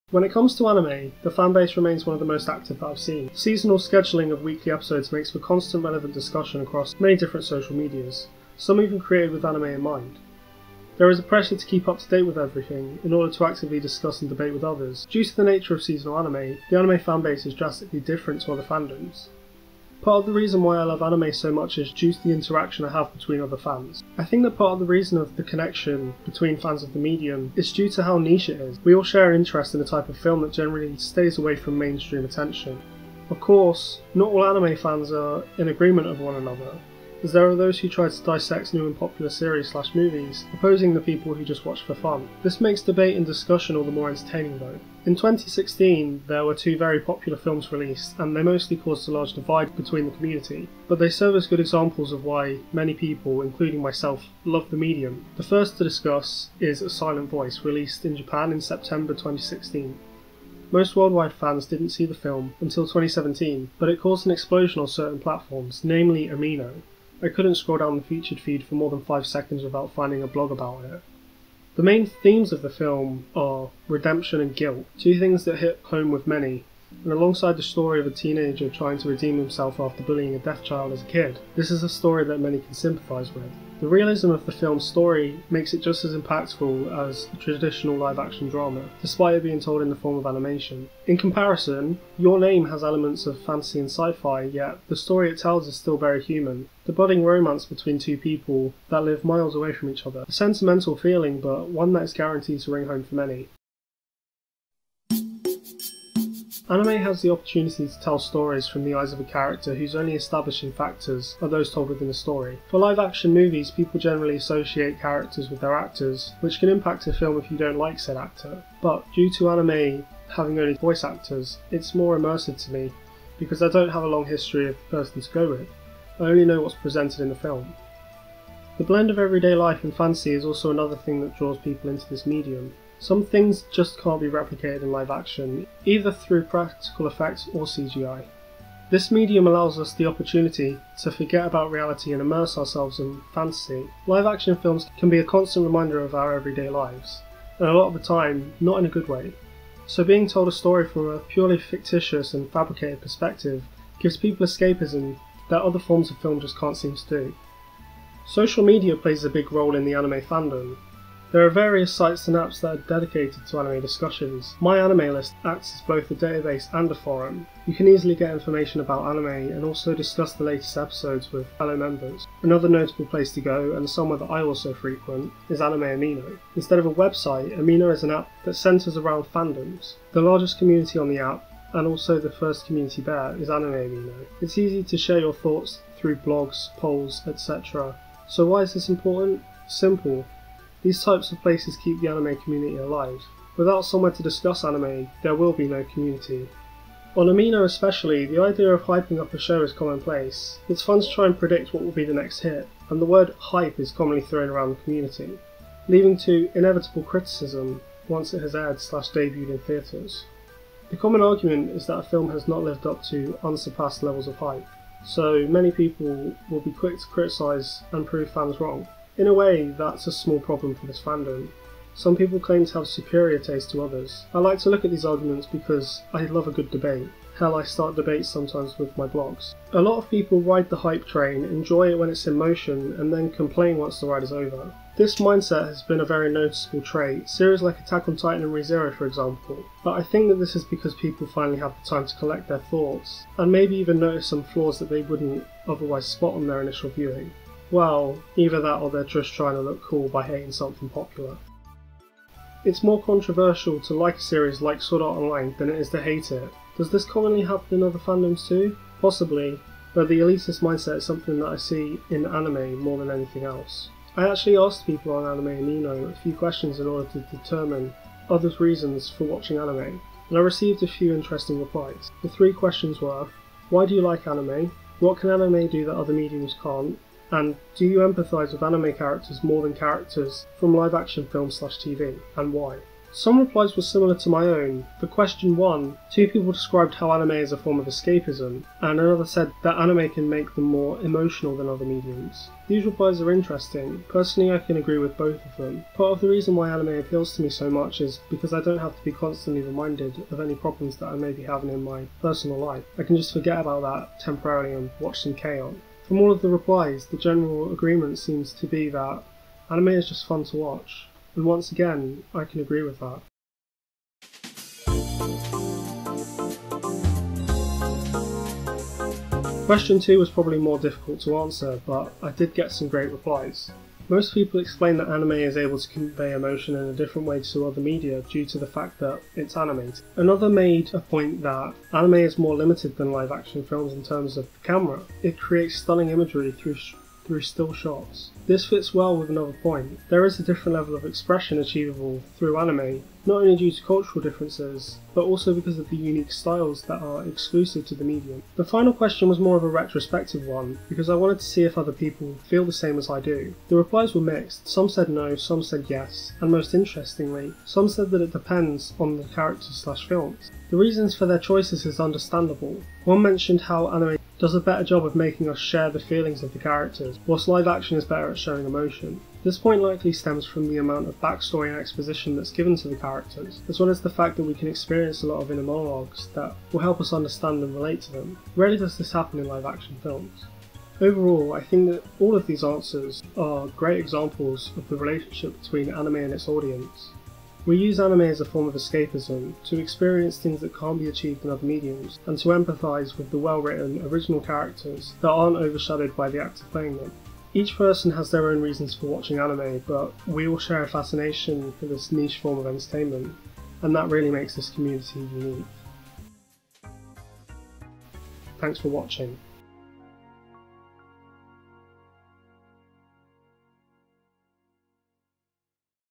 When it comes to anime, the fanbase remains one of the most active that I've seen. Seasonal scheduling of weekly episodes makes for constant relevant discussion across many different social medias, some even created with anime in mind. There is a pressure to keep up to date with everything in order to actively discuss and debate with others. Due to the nature of seasonal anime, the anime fanbase is drastically different to other fandoms. Part of the reason why I love anime so much is due to the interaction I have between other fans. I think that part of the reason of the connection between fans of the medium is due to how niche it is. We all share an interest in a type of film that generally stays away from mainstream attention. Of course, not all anime fans are in agreement of one another, as there are those who try to dissect new and popular series/movies, opposing the people who just watch for fun. This makes debate and discussion all the more entertaining though. In 2016, there were two very popular films released, and they mostly caused a large divide between the community, but they serve as good examples of why many people, including myself, love the medium. The first to discuss is A Silent Voice, released in Japan in September 2016. Most worldwide fans didn't see the film until 2017, but it caused an explosion on certain platforms, namely Amino. I couldn't scroll down the featured feed for more than 5 seconds without finding a blog about it. The main themes of the film are redemption and guilt, two things that hit home with many, and alongside the story of a teenager trying to redeem himself after bullying a deaf child as a kid, this is a story that many can sympathise with. The realism of the film's story makes it just as impactful as a traditional live-action drama, despite it being told in the form of animation. In comparison, Your Name has elements of fantasy and sci-fi, yet the story it tells is still very human. The budding romance between two people that live miles away from each other. A sentimental feeling, but one that is guaranteed to ring home for many. Anime has the opportunity to tell stories from the eyes of a character whose only establishing factors are those told within a story. For live-action movies, people generally associate characters with their actors, which can impact a film if you don't like said actor. But due to anime having only voice actors, it's more immersive to me, because I don't have a long history of the person to go with. I only know what's presented in the film. The blend of everyday life and fantasy is also another thing that draws people into this medium. Some things just can't be replicated in live action, either through practical effects or CGI. This medium allows us the opportunity to forget about reality and immerse ourselves in fantasy. Live action films can be a constant reminder of our everyday lives, and a lot of the time, not in a good way. So being told a story from a purely fictitious and fabricated perspective gives people escapism that other forms of film just can't seem to do. Social media plays a big role in the anime fandom. There are various sites and apps that are dedicated to anime discussions. My anime list acts as both a database and a forum. You can easily get information about anime and also discuss the latest episodes with fellow members. Another notable place to go, and somewhere that I also frequent, is Anime Amino. Instead of a website, Amino is an app that centres around fandoms. The largest community on the app, and also the first community there, is Anime Amino. It's easy to share your thoughts through blogs, polls, etc. So why is this important? Simple. These types of places keep the anime community alive. Without somewhere to discuss anime, there will be no community. On Amino especially, the idea of hyping up a show is commonplace. It's fun to try and predict what will be the next hit, and the word hype is commonly thrown around the community, leading to inevitable criticism once it has aired/debuted in theatres. The common argument is that a film has not lived up to unsurpassed levels of hype, so many people will be quick to criticise and prove fans wrong. In a way, that's a small problem for this fandom. Some people claim to have superior taste to others. I like to look at these arguments because I love a good debate. Hell, I start debates sometimes with my blogs. A lot of people ride the hype train, enjoy it when it's in motion, and then complain once the ride is over. This mindset has been a very noticeable trait, series like Attack on Titan and ReZero for example, but I think that this is because people finally have the time to collect their thoughts, and maybe even notice some flaws that they wouldn't otherwise spot on their initial viewing. Well, either that or they're just trying to look cool by hating something popular. It's more controversial to like a series like Sword Art Online than it is to hate it. Does this commonly happen in other fandoms too? Possibly, but the elitist mindset is something that I see in anime more than anything else. I actually asked people on Anime Amino a few questions in order to determine others' reasons for watching anime, and I received a few interesting replies. The 3 questions were: why do you like anime? What can anime do that other mediums can't? And do you empathise with anime characters more than characters from live action films/TV, and why? Some replies were similar to my own. For question 1, 2 people described how anime is a form of escapism, and another said that anime can make them more emotional than other mediums. These replies are interesting. Personally, I can agree with both of them. Part of the reason why anime appeals to me so much is because I don't have to be constantly reminded of any problems that I may be having in my personal life. I can just forget about that temporarily and watch some K-On! From all of the replies, the general agreement seems to be that anime is just fun to watch. And once again, I can agree with that. Question 2 was probably more difficult to answer, but I did get some great replies. Most people explain that anime is able to convey emotion in a different way to other media due to the fact that it's animated. Another made a point that anime is more limited than live action films in terms of the camera. It creates stunning imagery through still shots. This fits well with another point. There is a different level of expression achievable through anime, not only due to cultural differences, but also because of the unique styles that are exclusive to the medium. The final question was more of a retrospective one, because I wanted to see if other people feel the same as I do. The replies were mixed. Some said no, some said yes, and most interestingly, some said that it depends on the characters/films. The reasons for their choices is understandable. One mentioned how anime does a better job of making us share the feelings of the characters, whilst live action is better at showing emotion. This point likely stems from the amount of backstory and exposition that's given to the characters, as well as the fact that we can experience a lot of inner monologues that will help us understand and relate to them. Rarely does this happen in live action films. Overall, I think that all of these answers are great examples of the relationship between anime and its audience. We use anime as a form of escapism, to experience things that can't be achieved in other mediums, and to empathise with the well-written, original characters that aren't overshadowed by the actor playing them. Each person has their own reasons for watching anime, but we all share a fascination for this niche form of entertainment, and that really makes this community unique. Thanks for watching.